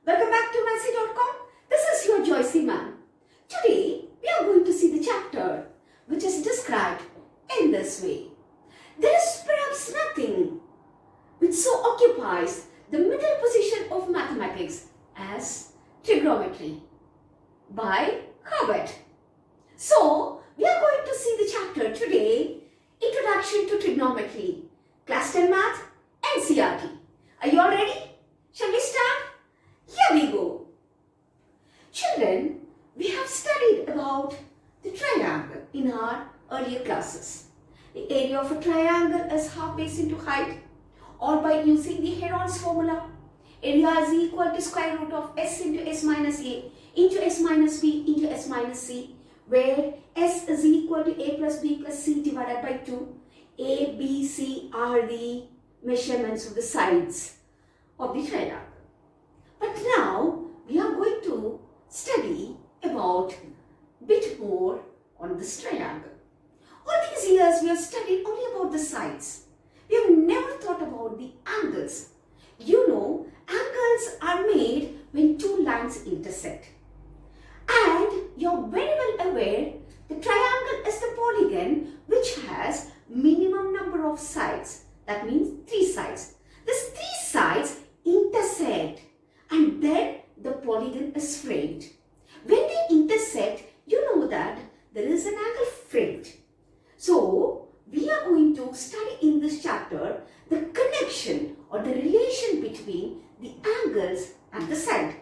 Welcome back to Massey.com. This is your Joycey ma'am. Today we are going to see the chapter which is described in this way. There is perhaps nothing which so occupies the middle position of mathematics as trigonometry by Herbert. So we are going to see the chapter today, Introduction to Trigonometry, Class 10 Math, NCERT. Are you all ready? Shall we start? Here we go. Children, we have studied about the triangle in our earlier classes. The area of a triangle is half base into height, or by using the Heron's formula, area is equal to square root of s into s minus a into s minus b into s minus c, where s is equal to a plus b plus c divided by 2. A, b, c are the measurements of the sides of the triangle. But now we are going to study about a bit more on this triangle. All these years we have studied only about the sides. We have never thought about the angles. You know, angles are made when two lines intersect. And you're very well aware the triangle is the polygon which has minimum number of sides. That means 3 sides. These 3 sides intersect and then the polygon is framed. When they intersect, you know that there is an angle framed. So, we are going to study in this chapter the connection or the relation between the angles and the side.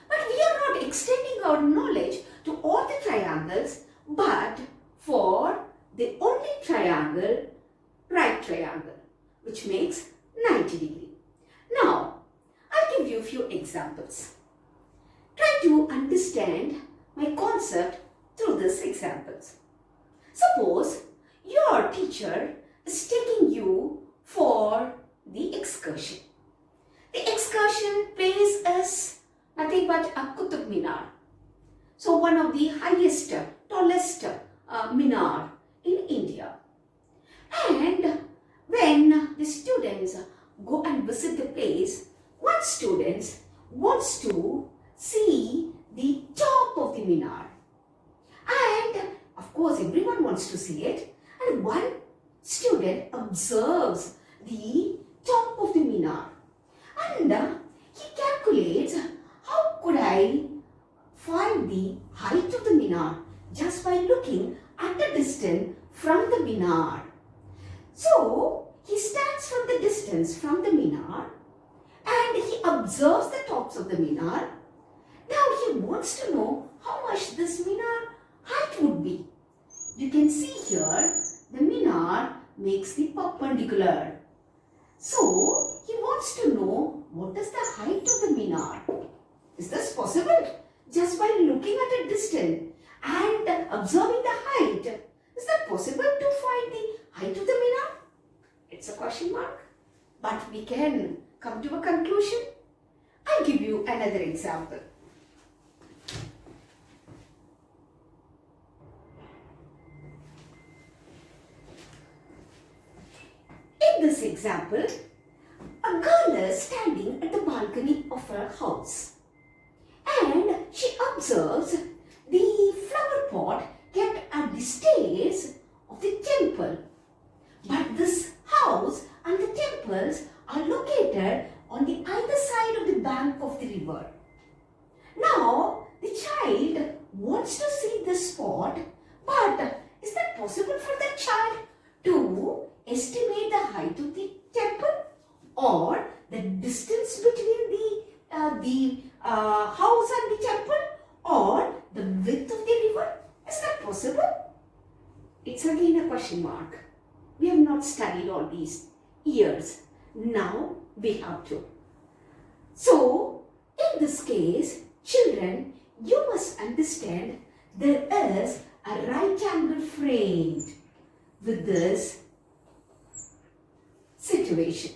But we are not extending our knowledge to all the triangles, but for the only triangle, right triangle, which makes 90 degree. Now, I'll give you a few examples. Try to understand my concept through these examples. Suppose your teacher is taking you for the excursion. The excursion place is nothing but a Qutub Minar. So one of the highest, tallest minar in India. And when the students go and visit the place, one student wants to see the top of the minar. And of course everyone wants to see it. And one student observes the top of the minar. And he calculates, how could I find the height of the minar just by looking at the distance from the minar. So he stands from the distance from the minar and he observes the tops of the minar. Now he wants to know how much this minar height would be. You can see here the minar makes the perpendicular. So he wants to know what is the height of the minar. Is this possible? Just by looking at a distance and observing the height. Is that possible to find the height of the minar? It's a question mark. But we can come to a conclusion. I'll give you another example. In this example, a girl is standing at the balcony of her house. And she observes the flower pot kept at the stairs of the temple. But this house and the temples are located on the either side of the bank of the river. Now, the child wants to see this spot, but is that possible for the child to estimate the height of the temple or the distance between the house and the temple or the width of the river? Is that possible? It's again a question mark. We have not studied all these years. Now we have to. So, in this case, children, you must understand there is a right angle framed with this situation.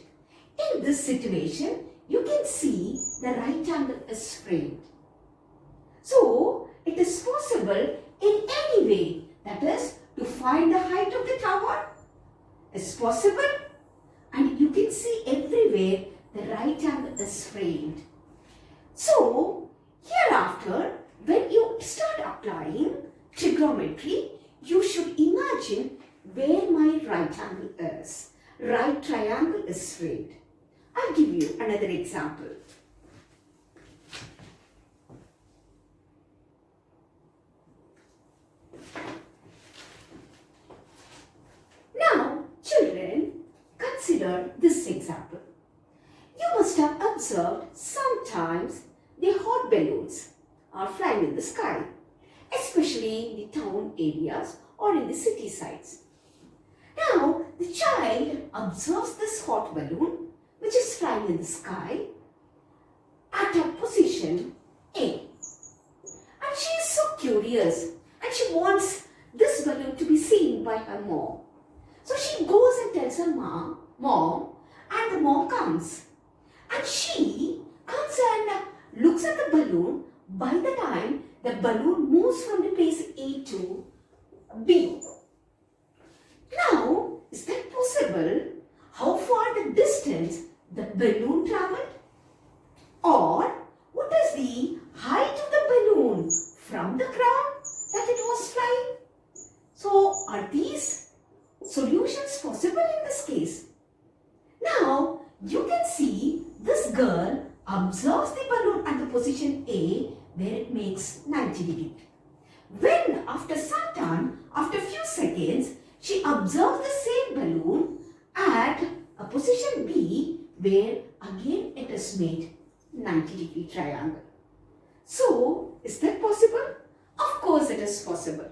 In this situation, you can see the right angle is framed. So, it is possible in any way, that is, to find the height of the tower is possible, and you can see everywhere the right angle is framed. So, hereafter, when you start applying trigonometry, you should imagine where my right angle is. Right triangle is straight. I'll give you another example. Now, children, consider this example. You must have observed sometimes the hot balloons are flying in the sky, especially in the town areas or in the city sides. Now, the child observes this hot balloon which is flying in the sky at a position A. And she is so curious and she wants this balloon to be seen by her mom. So she goes and tells her mom, and the mom comes. And she comes and looks at the balloon. By the time the balloon moves from the place A to B. Now, is that possible? How far the distance the balloon traveled? Or what is the height of the balloon from the ground that it was flying? So, are these solutions possible in this case? Now, you can see this girl observes the balloon at the position A where it makes 90 degrees. When after some time, after a few seconds, she observes the same balloon at a position B where again it is made 90-degree triangle. So, is that possible? Of course it is possible.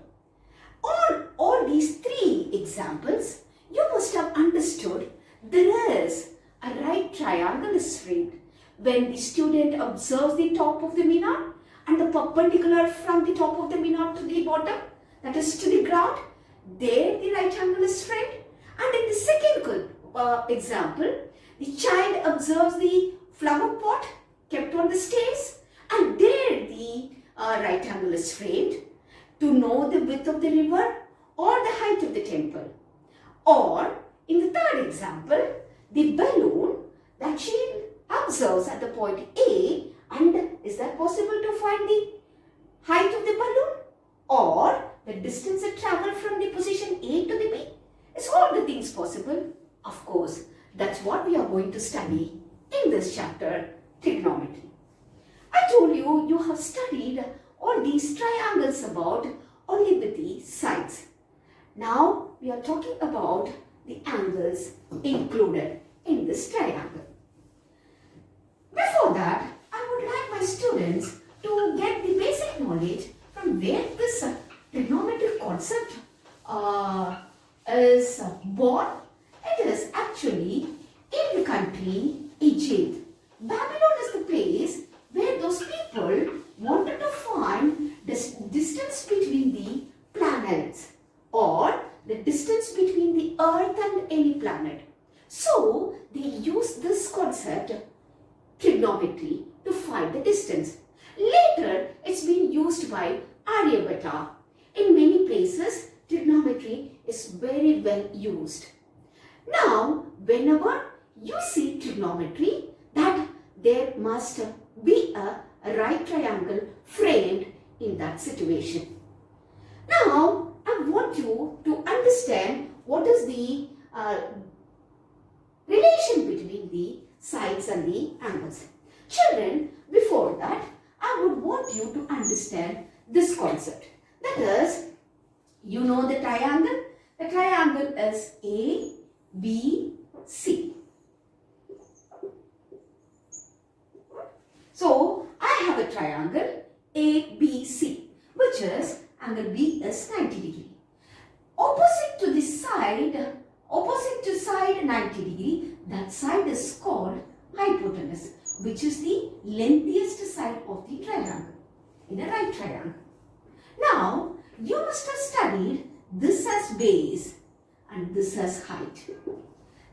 On all these three examples, you must have understood there is a right triangle is framed when the student observes the top of the minar and the perpendicular from the top of the minar to the bottom, that is to the ground, there the right angle is framed. And in the second example, the child observes the flower pot kept on the stairs and there the right angle is framed to know the width of the river or the height of the temple. Or in the third example, the balloon that she observes at the point A, and is that possible to find the height of the balloon or the distance it travelled from the position A to the B? Is all the things possible? Of course, that's what we are going to study in this chapter, trigonometry. I told you, you have studied all these triangles about only with the sides. Now, we are talking about the angles included in this triangle. Before that, I would like my students to get the basic knowledge from where this trigonometric concept is born. It is actually in the country Egypt. Babylon is the place where those people wanted to find the distance between the planets or the distance between the earth and any planet. So they used this concept, trigonometry, to find the distance. Later, it's been used by Aryabhata. In many places, trigonometry is very well used. Now, whenever you see trigonometry, that there must be a right triangle framed in that situation. Now, I want you to understand what is the relation between the sides and the angles. Children, before that, I would want you to understand this concept. That is, you know the triangle? The triangle is A, B, C. So, I have a triangle ABC, which is angle B is 90 degree. Opposite to side 90 degree, that side is called hypotenuse, which is the lengthiest side of the triangle, in a right triangle. Now, you must have studied this as base and this as height.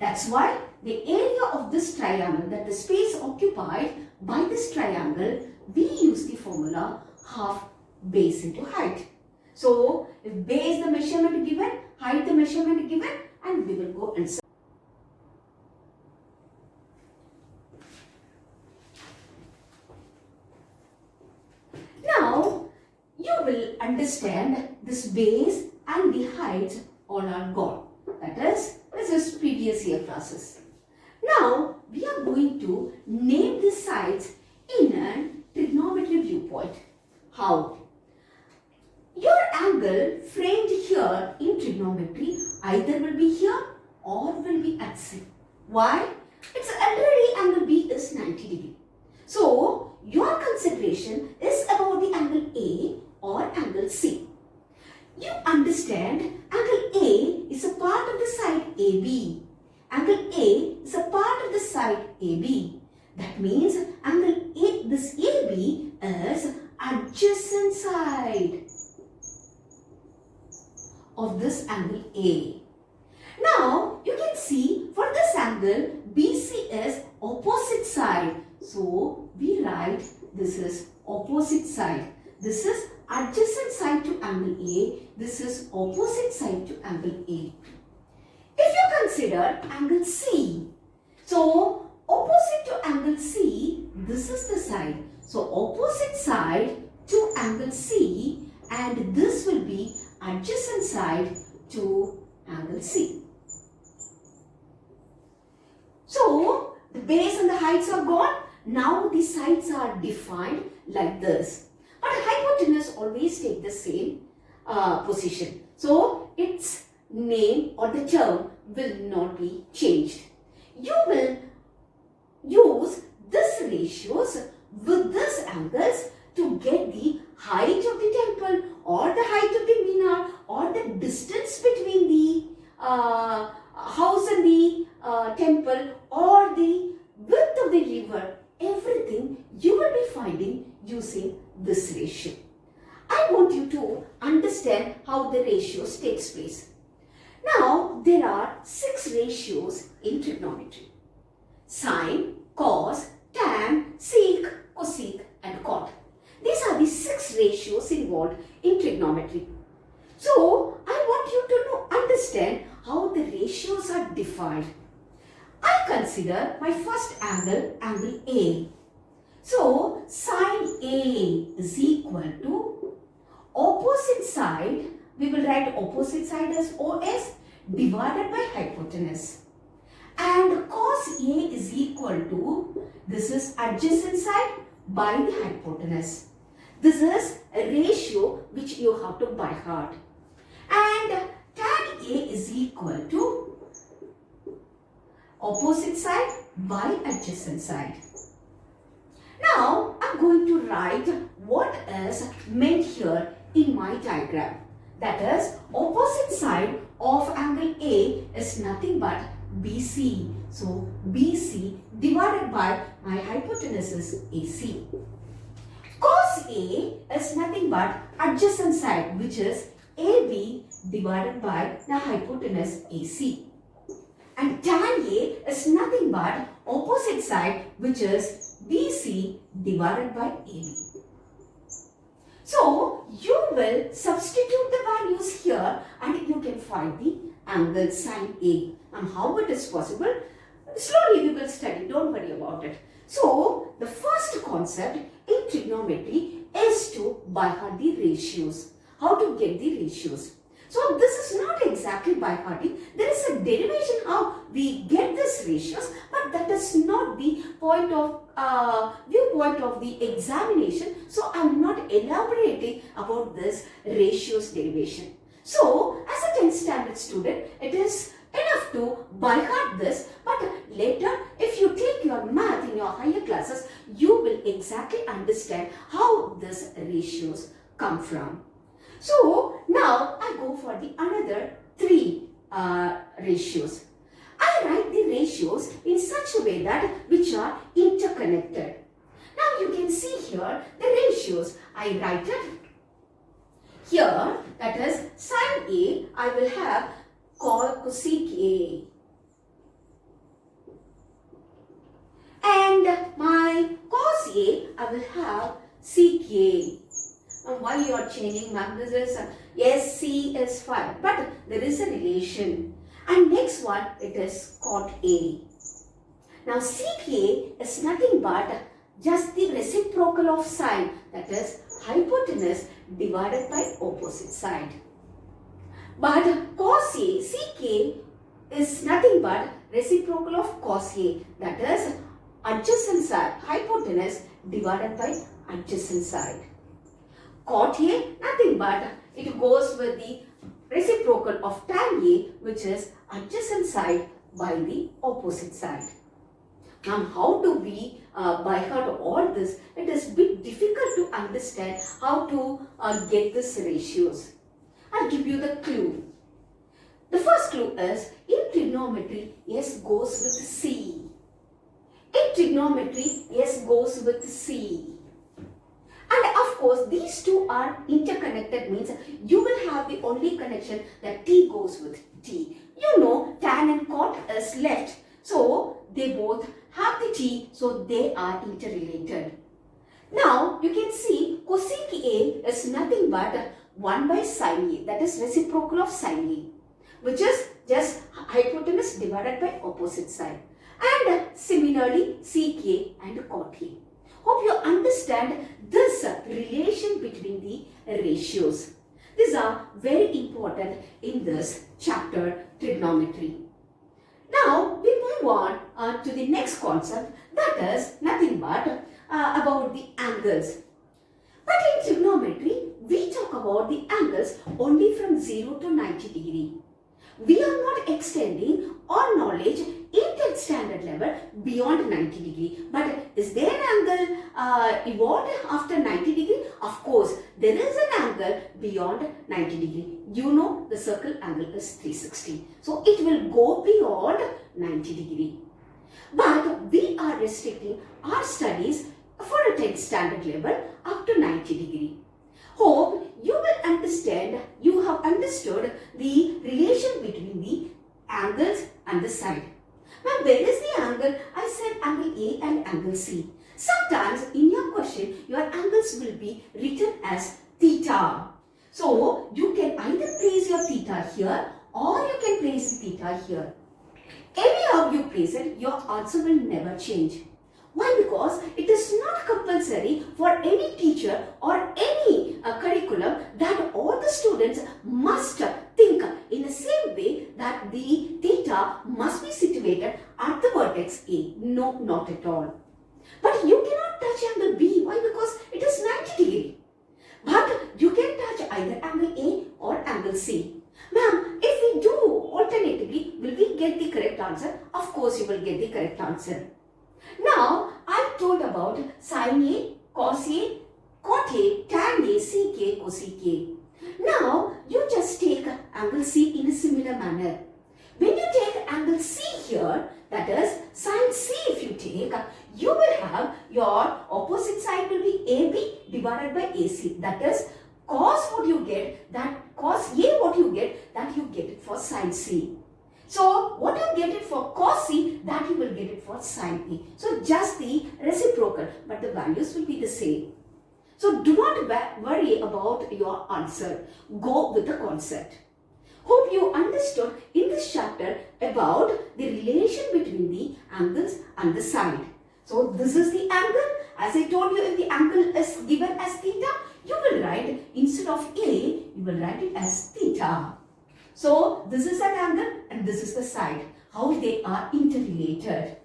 That's why the area of this triangle, that the space occupied by this triangle, we use the formula half base into height. So, if base the measurement given, height the measurement given, and we will go and solve. will understand this base and the heights all are gone. That is, this is previous year classes. Now, we are going to name the sides in a trigonometry viewpoint. How? Your angle framed here in trigonometry either will be here or will be at C. Why? Its already angle B is 90 degree. So, your consideration is about the angle A or angle C. You understand angle A is a part of the side AB. Angle A is a part of the side AB. That means angle A, this AB is adjacent side of this angle A. Now, you can see for this angle, BC is opposite side. So, we write this is opposite side. This is adjacent side to angle A. This is opposite side to angle A. If you consider angle C, so opposite to angle C, this is the side. So, opposite side to angle C, and this will be adjacent side to angle C. So, the base and the heights are gone. Now, the sides are defined like this. But hypotenuse always take the same position. So, its name or the term will not be changed. You will use this ratios with these angles to get the height of the temple or the height of the minar or the distance between the house and the temple or the width of the river. Everything you will be finding using this ratio. I want you to understand how the ratios takes place. Now, there are 6 ratios in trigonometry. Sine, cos, tan, sec, cosec and cot. These are the 6 ratios involved in trigonometry. So, I want you to understand how the ratios are defined. I consider my first angle, angle A. So, sine A is equal to opposite side, we will write opposite side as OS divided by hypotenuse. And cos A is equal to, this is adjacent side by the hypotenuse. This is a ratio which you have to by heart. And tan A is equal to opposite side by adjacent side. Now, I'm going to write what is meant here in my diagram. That is, opposite side of angle A is nothing but BC. So, BC divided by my hypotenuse is AC. Cos A is nothing but adjacent side, which is AB divided by the hypotenuse AC. And tan A is nothing but opposite side, which is BC divided by AB. So, you will substitute the values here and you can find the angle sine A. And how it is possible? Slowly we will study, don't worry about it. So, the first concept in trigonometry is to by heart the ratios. How to get the ratios? So, this is not exactly by hearting. There is a derivation how we get these ratios, but that is not the point of viewpoint of the examination. So, I am not elaborating about this ratios derivation. So, as a 10th standard student, it is enough to by heart this, but later if you take your math in your higher classes, you will exactly understand how these ratios come from. So, now I go for the another 3 ratios. I write the ratios in such a way that which are interconnected. Now, you can see here the ratios. I write it here, that is sine A, I will have cosec A. And my cos A, I will have sec A. And why you are changing, ma'am? This is, yes, C is fine, but there is a relation. And next one, it is cot A. Now, sec A is nothing but just the reciprocal of sine, that is hypotenuse divided by opposite side. But cos A, CK is nothing but reciprocal of cos A, that is adjacent side, hypotenuse divided by adjacent side. Cot A, nothing but it goes with the reciprocal of tan A, which is adjacent side by the opposite side. Now, how do we by heart all this? It is a bit difficult to understand how to get these ratios. I'll give you the clue. The first clue is, in trigonometry, S goes with C. In trigonometry, S goes with C. And of course, these two are interconnected, means you will have the only connection that T goes with T. You know, tan and cot is left. So, they both have the T, so they are interrelated. Now, you can see cosec A is nothing but 1 by sine A, that is reciprocal of sine A, which is just hypotenuse divided by opposite side. And similarly, sec and cot A. Hope you understand this relation between the ratios. These are very important in this chapter, trigonometry. Now, we move on to the next concept, that is nothing but about the angles. But in trigonometry, we talk about the angles only from 0 to 90 degree. We are not extending our knowledge in 10th standard level beyond 90 degree. But is there an angle evolved after 90 degree? Of course, there is an angle beyond 90 degree. You know the circle angle is 360. So it will go beyond 90 degree. But we are restricting our studies for a 10th standard level up to 90 degree. Hope you will understand, you have understood the relation between the angles and the side. Now, where is the angle? I said angle A and angle C. Sometimes in your question, your angles will be written as theta. So, you can either place your theta here or you can place the theta here. Anyhow you place it, your answer will never change. Why? Because it is not compulsory for any teacher or any curriculum that all the students must think in the same way that the theta must be situated at the vertex A. No, not at all. But you cannot touch angle B. Why? Because it is 90 degree. But you can touch either angle A or angle C. Ma'am, if we do alternatively, will we get the correct answer? Of course, you will get the correct answer. Now, I told about sine A, cos A, cot A, tan A, sec, cosec A. Now, you just take angle C in a similar manner. When you take angle C here, that is sine C if you take, you will have your opposite side will be AB divided by AC. That is cos what you get, that cos A what you get, that you get it for sine C. So, what you get it for cos C, that you will get it for sine A. So, just the reciprocal, but the values will be the same. So, do not worry about your answer. Go with the concept. Hope you understood in this chapter about the relation between the angles and the side. So, this is the angle. As I told you, if the angle is given as theta, you will write, instead of A, you will write it as theta. So, this is an angle and this is the side. How they are interrelated.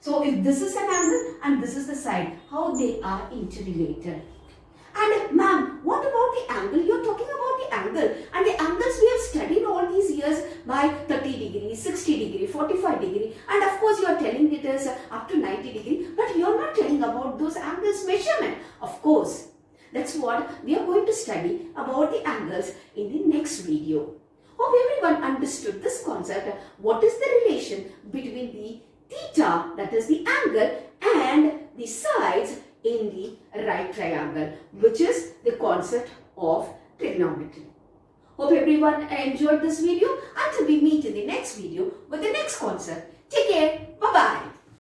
So, if this is an angle and this is the side, how they are interrelated. And ma'am, what about the angle? You are talking about the angle. And the angles we have studied all these years by 30 degree, 60 degree, 45 degree. And of course, you are telling it is up to 90 degree. But you are not telling about those angles measurement. Of course, that's what we are going to study about the angles in the next video. Hope everyone understood this concept. What is the relation between the theta, that is the angle, and the sides in the right triangle, which is the concept of trigonometry. Hope everyone enjoyed this video. Until we meet in the next video with the next concept. Take care. Bye-bye.